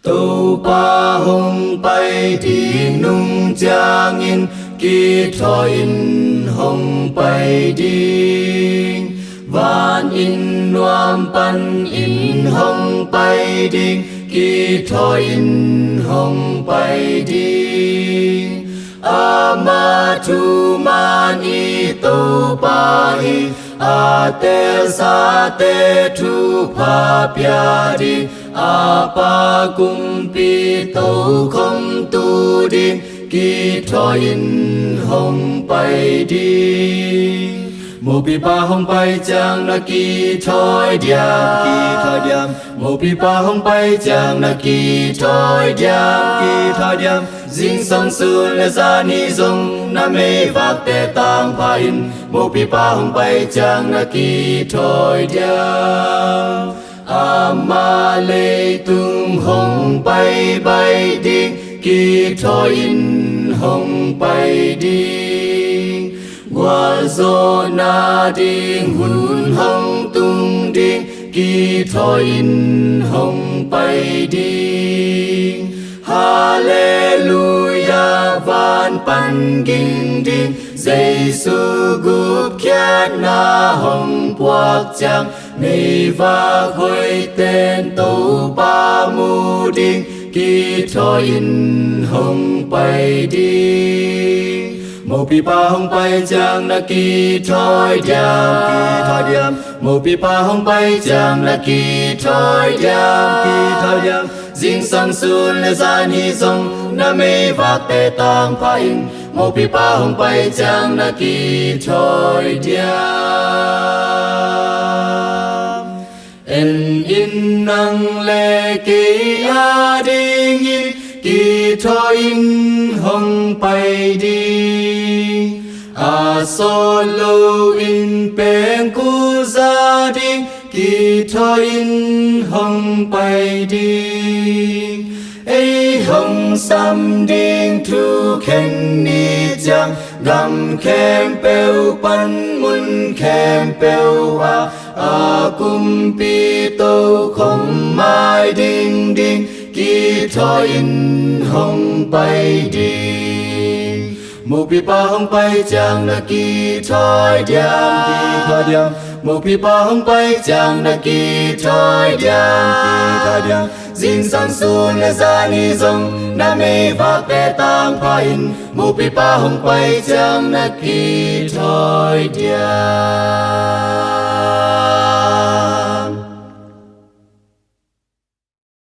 Tâu pa hồng bay đi nung giang in kỳ thoi in hồng bay đi van in nuam pan in hồng bay đi kỳ thoi in hồng bay đi ama tu man i tâu pa hi a te sa te tu pa pia đi apa kumpi tâu không tu đi kỳ thoi in hồng bay đi mô pi pa hồng bay chang na kỳ thoi điam mô pi pa hồng bay chang na kỳ thoi điam dinh sang xuân lê gia ni dong na mê vạc tê tang pa in mô pi pa hồng bay chang na kỳ thoi điam ama lê tung hồng bay bay đi kỳ thoi in hồng bay đi qua gió na đinh hun hồng tung đinh kỳ thoi in hồng bay đi Hallelujah van pan kinh đinh Giêsu gup kiat na hồng quắc chang ni va khơi tên tâu pa mu đinh kỳ thoi in hồng bay đi mô pi pa hồng bay chang na kỳ thoi điam mô pi pa hồng bay chang na kỳ thoi điam dinh sang xuân lê gia ni dong na mê vạc tê tang pa in mô pi pa hồng bay chang na kỳ thoi điam en in nang lê kỳ a đinh in kỳ thoi in hồng bay đi a solo in pen cu gia đình kỳ thoi in hồng bay đi ấy hồng sam đinh thu khen ni chang gam khem peo pan mun khem peo a kum pi tô không mai đinh đinh kỳ thoi in hồng bay đi mô pi pa hồng bay chang na kỳ thoi điam mô pi pa hồng bay chang na kỳ thoi điam dinh sang xuân lê gia ni dong na mê vạc tê tang pa in mô pi pa hồng bay chang na kỳ thoi điam